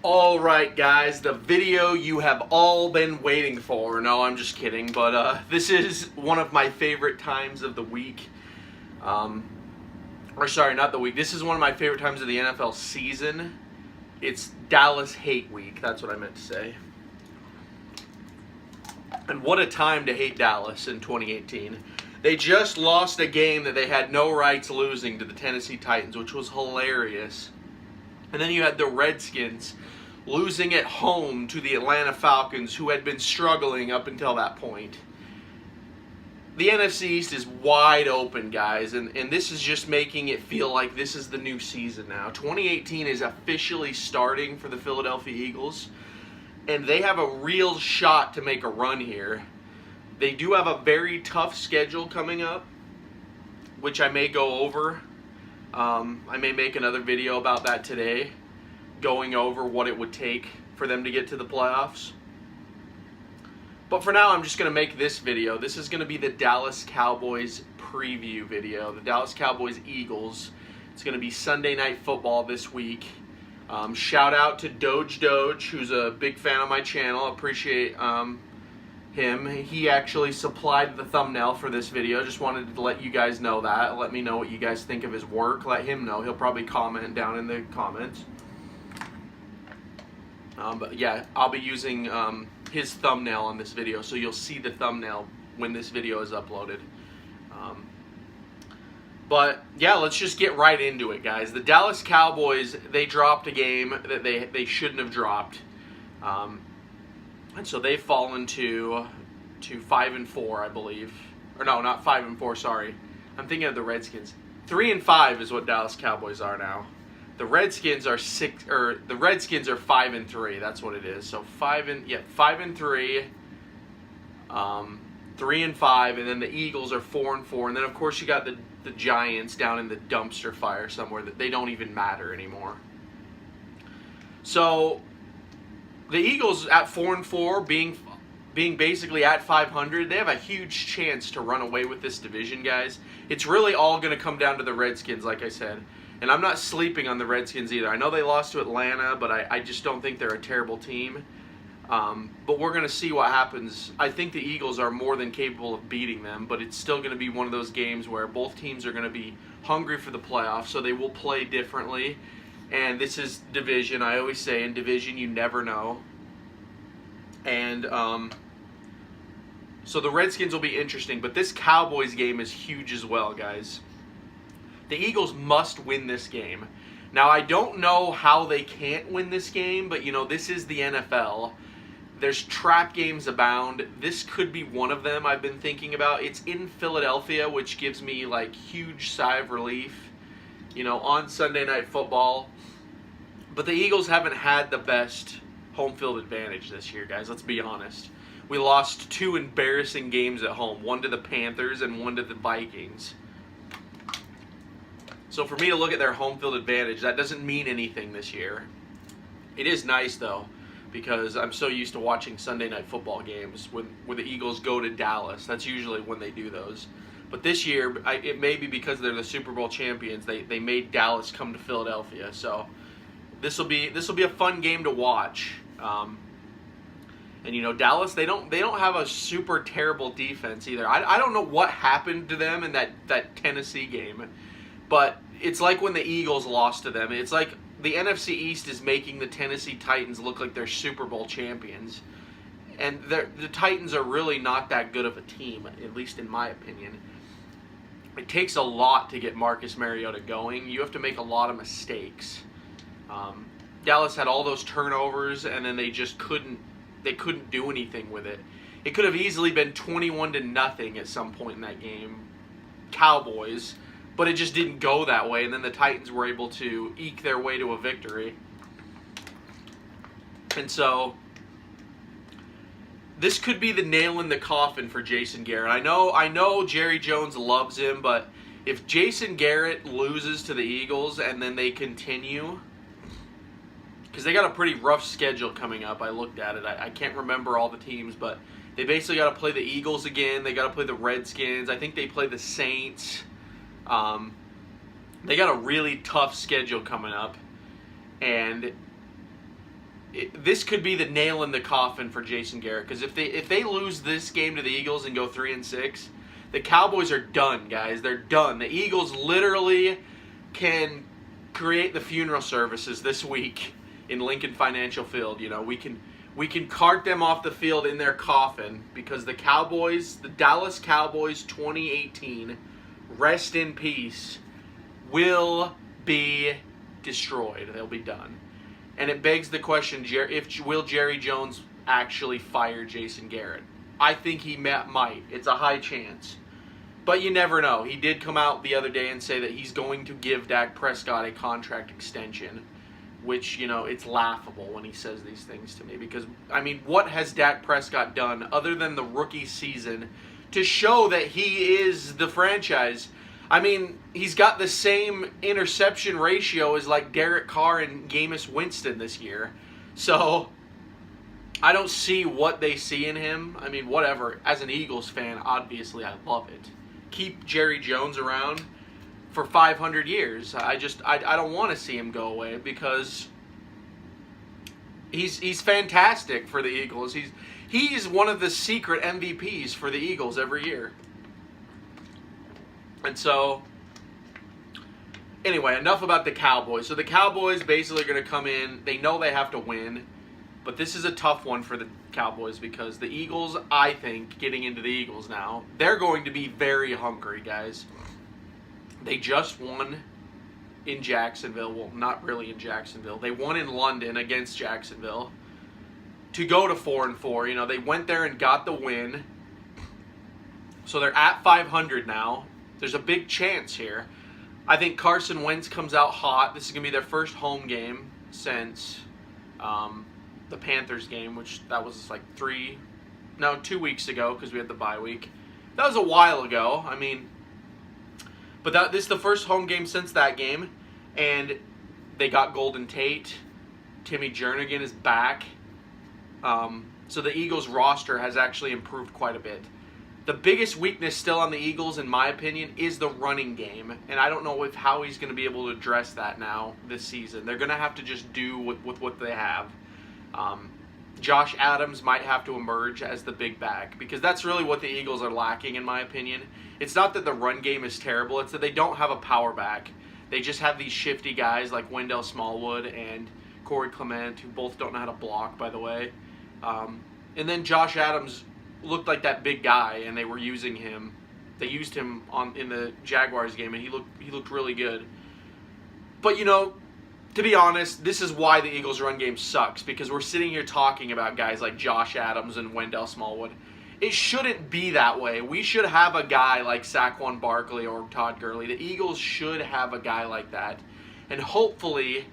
Alright guys, the video you have all been waiting for. No, I'm just kidding, but this is one of my favorite times of the week. Or sorry, not the week. This is one of my favorite times of the NFL season. It's Dallas Hate Week, that's what I meant to say. And what a time to hate Dallas in 2018. They just lost a game that they had no rights losing to the Tennessee Titans, which was hilarious. And then you had the Redskins losing at home to the Atlanta Falcons, who had been struggling up until that point. The NFC East is wide open, guys, and this is just making it feel like this is the new season now. 2018 is officially starting for the Philadelphia Eagles, and they have a real shot to make a run here. They do have a very tough schedule coming up, which I may go over. I may make another video about that today, going over what it would take for them to get to the playoffs. But for now, I'm just going to make this video. This is going to be the Dallas Cowboys preview video, the Dallas Cowboys Eagles. It's going to be Sunday Night Football this week. Shout out to DOGE DOGE, who's a big fan of my channel. Appreciate him. He actually supplied the thumbnail for this video. Just wanted to let you guys know that. Let me know what you guys think of his work. Let him know. He'll probably comment down in the comments. But yeah, I'll be using his thumbnail on this video, so you'll see the thumbnail when this video is uploaded. But yeah, let's just get right into it, guys. The Dallas Cowboys, they dropped a game that they shouldn't have dropped. And so they've fallen to 5-4, I believe. Or no, not 5-4. Sorry, I'm thinking of the Redskins. 3-5 is what Dallas Cowboys are now. The Redskins are 5-3. That's what it is. So 5-3, 3-5, and then the Eagles are 4-4, and then of course you got the Giants down in the dumpster fire somewhere that they don't even matter anymore. So the Eagles at 4-4, being basically at 500, they have a huge chance to run away with this division, guys. It's really all going to come down to the Redskins, like I said. And I'm not sleeping on the Redskins either. I know they lost to Atlanta, but I just don't think they're a terrible team. But we're going to see what happens. I think the Eagles are more than capable of beating them, but it's still going to be one of those games where both teams are going to be hungry for the playoffs, so they will play differently. And this is division. I always say in division you never know. And so the Redskins will be interesting, but this Cowboys game is huge as well, guys. The Eagles must win this game. Now, I don't know how they can't win this game, but, you know, this is the NFL. There's trap games abound. This could be one of them I've been thinking about. It's in Philadelphia, which gives me, like, huge sigh of relief, you know, on Sunday Night Football. But the Eagles haven't had the best home field advantage this year, guys. Let's be honest. We lost 2 embarrassing games at home, one to the Panthers and one to the Vikings. So for me to look at their home field advantage, that doesn't mean anything this year. It is nice, though, because I'm so used to watching Sunday Night Football games where the Eagles go to Dallas. That's usually when they do those. But this year, it may be because they're the Super Bowl champions. They made Dallas come to Philadelphia. So this will be a fun game to watch. And you know, Dallas, they don't have a super terrible defense either. I don't know what happened to them in that Tennessee game. But it's like when the Eagles lost to them. It's like the NFC East is making the Tennessee Titans look like they're Super Bowl champions. And the Titans are really not that good of a team, at least in my opinion. It takes a lot to get Marcus Mariota going. You have to make a lot of mistakes. Dallas had all those turnovers, and then they just couldn't do anything with it. It could have easily been 21-0 at some point in that game. Cowboys. But it just didn't go that way, and then the Titans were able to eke their way to a victory. And so, this could be the nail in the coffin for Jason Garrett. I know Jerry Jones loves him, but if Jason Garrett loses to the Eagles and then they continue, because they got a pretty rough schedule coming up. I looked at it. I can't remember all the teams, but they basically got to play the Eagles again. They got to play the Redskins. I think they play the Saints. They got a really tough schedule coming up, and this could be the nail in the coffin for Jason Garrett, because if they lose this game to the Eagles and go 3-6, the Cowboys are done, guys. They're done. The Eagles literally can create the funeral services this week in Lincoln Financial Field. You know, we can cart them off the field in their coffin, because the Cowboys, the Dallas Cowboys 2018, rest in peace, will be destroyed. They'll be done. And it begs the question, will Jerry Jones actually fire Jason Garrett? I think he might. It's a high chance. But you never know. He did come out the other day and say that he's going to give Dak Prescott a contract extension, which, you know, it's laughable when he says these things to me. Because, I mean, what has Dak Prescott done other than the rookie season to show that he is the franchise? I mean, he's got the same interception ratio as like Derek Carr and Jameis Winston this year. So, I don't see what they see in him. I mean, whatever. As an Eagles fan, obviously I love it. Keep Jerry Jones around for 500 years. I don't want to see him go away, because he's fantastic for the Eagles. He's one of the secret MVPs for the Eagles every year. And so, anyway, enough about the Cowboys. So the Cowboys basically are going to come in. They know they have to win. But this is a tough one for the Cowboys, because the Eagles, I think, getting into the Eagles now, they're going to be very hungry, guys. They just won in Jacksonville. Well, not really in Jacksonville. They won in London against Jacksonville to go to 4-4. You know, they went there and got the win. So they're at 500 now. There's a big chance here. I think Carson Wentz comes out hot. This is going to be their first home game since the Panthers game, which that was like 2 weeks ago, because we had the bye week. That was a while ago. I mean, but this is the first home game since that game, and they got Golden Tate. Timmy Jernigan is back. So the Eagles roster has actually improved quite a bit. The biggest weakness still on the Eagles, in my opinion, is the running game. And I don't know how he's going to be able to address that now this season. They're going to have to just do with what they have. Josh Adams might have to emerge as the big back, because that's really what the Eagles are lacking, in my opinion. It's not that the run game is terrible. It's that they don't have a power back. They just have these shifty guys like Wendell Smallwood and Corey Clement, who both don't know how to block, by the way. And then Josh Adams looked like that big guy, and they were using him. They used him in the Jaguars game, and he looked really good. But, you know, to be honest, this is why the Eagles' run game sucks, because we're sitting here talking about guys like Josh Adams and Wendell Smallwood. It shouldn't be that way. We should have a guy like Saquon Barkley or Todd Gurley. The Eagles should have a guy like that. And hopefully,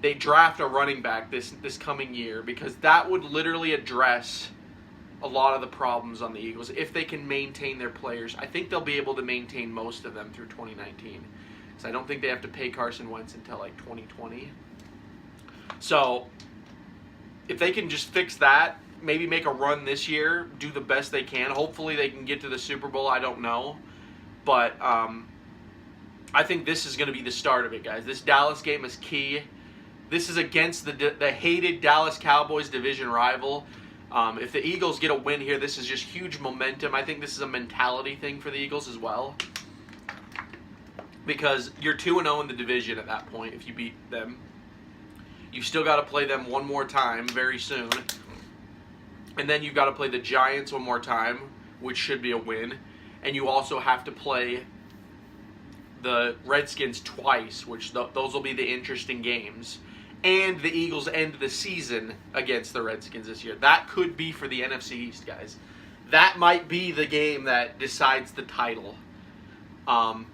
they draft a running back this coming year, because that would literally address a lot of the problems on the Eagles. If they can maintain their players, I think they'll be able to maintain most of them through 2019. So I don't think they have to pay Carson Wentz until like 2020. So if they can just fix that, maybe make a run this year, do the best they can. Hopefully they can get to the Super Bowl. I don't know. But I think this is going to be the start of it, guys. This Dallas game is key. This is against the hated Dallas Cowboys division rival. If the Eagles get a win here, this is just huge momentum. I think this is a mentality thing for the Eagles as well, because you're 2-0 in the division at that point if you beat them. You've still got to play them one more time very soon. And then you've got to play the Giants one more time, which should be a win. And you also have to play the Redskins twice, which those will be the interesting games. And the Eagles end the season against the Redskins this year. That could be for the NFC East, guys. That might be the game that decides the title. And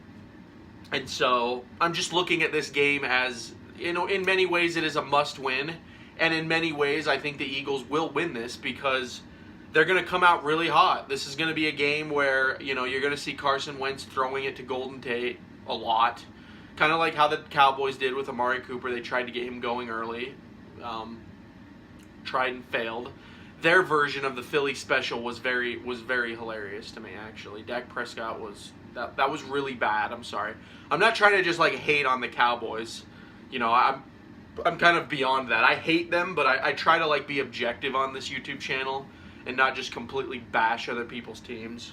so I'm just looking at this game as, you know, in many ways it is a must-win. And in many ways I think the Eagles will win this, because they're going to come out really hot. This is going to be a game where, you know, you're going to see Carson Wentz throwing it to Golden Tate a lot. Kind of like how the Cowboys did with Amari Cooper. They tried to get him going early. Tried and failed. Their version of the Philly special was very hilarious to me, actually. Dak Prescott was... That was really bad. I'm sorry. I'm not trying to just like hate on the Cowboys. You know, I'm kind of beyond that. I hate them, but I try to like be objective on this YouTube channel and not just completely bash other people's teams.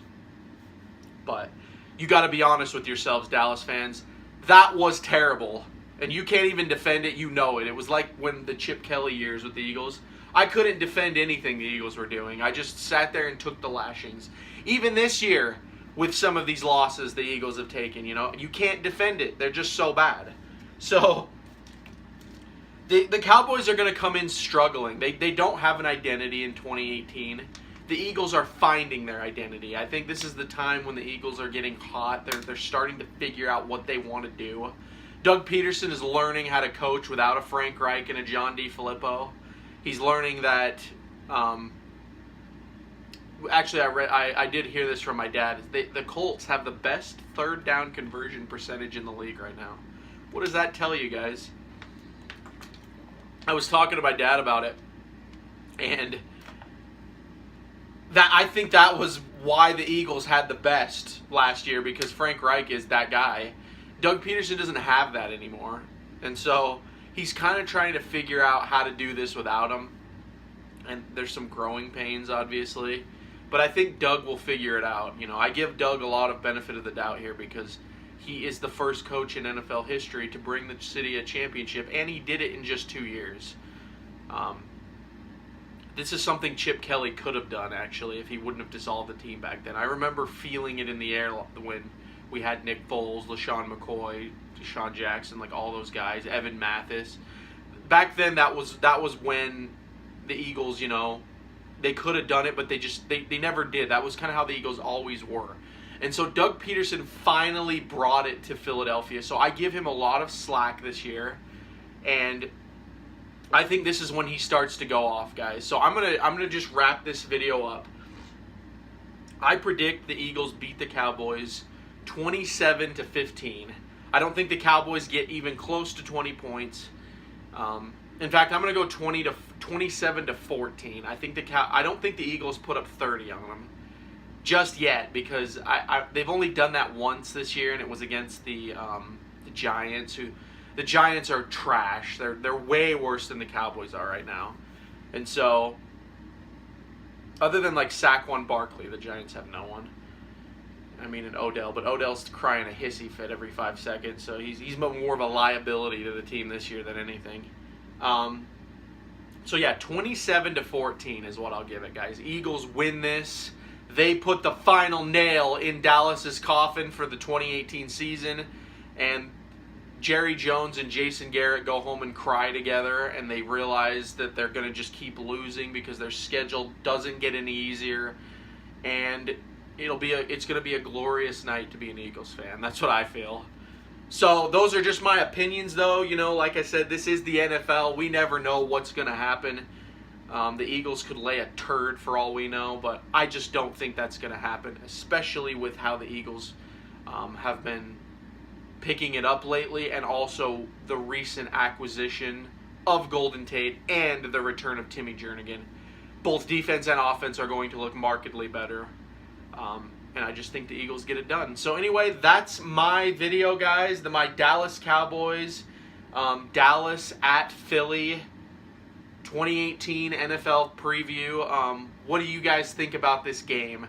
But you got to be honest with yourselves, Dallas fans. That was terrible, and you can't even defend it. You know it. It was like when the Chip Kelly years with the Eagles. I couldn't defend anything the Eagles were doing. I just sat there and took the lashings. Even this year, with some of these losses the Eagles have taken, you know, you can't defend it. They're just so bad. So the Cowboys are going to come in struggling. They don't have an identity in 2018. The Eagles are finding their identity. I think this is the time when the Eagles are getting hot. They're starting to figure out what they want to do. Doug Peterson is learning how to coach without a Frank Reich and a John DeFilippo. He's learning that. Actually, I did hear this from my dad. The Colts have the best third down conversion percentage in the league right now. What does that tell you guys? I was talking to my dad about it, and I think that was why the Eagles had the best last year, because Frank Reich is that guy. Doug Peterson doesn't have that anymore, and so he's kind of trying to figure out how to do this without him, and there's some growing pains, obviously, but I think Doug will figure it out. You know, I give Doug a lot of benefit of the doubt here because he is the first coach in NFL history to bring the city a championship, and he did it in just 2 years. This is something Chip Kelly could have done, actually, if he wouldn't have dissolved the team back then. I remember feeling it in the air when we had Nick Foles, LaShawn McCoy, Deshaun Jackson, like all those guys, Evan Mathis. Back then, that was when the Eagles, you know, they could have done it, but they never did. That was kind of how the Eagles always were. And so Doug Peterson finally brought it to Philadelphia. So I give him a lot of slack this year, and I think this is when he starts to go off, guys. So I'm gonna just wrap this video up. I predict the Eagles beat the Cowboys 27-15. I don't think the Cowboys get even close to 20 points. In fact, I'm gonna go 27-14. I don't think the Eagles put up 30 on them just yet, because they've only done that once this year, and it was against the Giants, who. The Giants are trash. They're way worse than the Cowboys are right now. And so, other than like Saquon Barkley, the Giants have no one. I mean, an Odell, but Odell's crying a hissy fit every 5 seconds, so he's more of a liability to the team this year than anything. So yeah, 27-14 is what I'll give it, guys. Eagles win this. They put the final nail in Dallas's coffin for the 2018 season, and Jerry Jones and Jason Garrett go home and cry together, and they realize that they're going to just keep losing because their schedule doesn't get any easier, and it's going to be a glorious night to be an Eagles fan. That's what I feel. So those are just my opinions, though. You know, like I said, this is the NFL. We never know what's going to happen. The Eagles could lay a turd for all we know, but I just don't think that's going to happen, especially with how the Eagles have been picking it up lately, and also the recent acquisition of Golden Tate and the return of Timmy Jernigan. Both defense and offense are going to look markedly better, and I just think the Eagles get it done. So anyway, that's my video, guys. My Dallas Cowboys, Dallas at Philly 2018 NFL preview. What do you guys think about this game?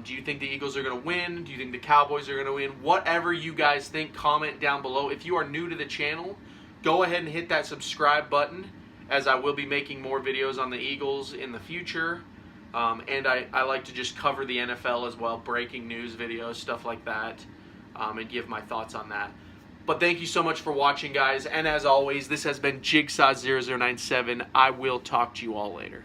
Do you think the Eagles are going to win? Do you think the Cowboys are going to win? Whatever you guys think, comment down below. If you are new to the channel, go ahead and hit that subscribe button, as I will be making more videos on the Eagles in the future. And I like to just cover the NFL as well, breaking news videos, stuff like that, and give my thoughts on that. But thank you so much for watching, guys. And as always, this has been Jigsaw0097. I will talk to you all later.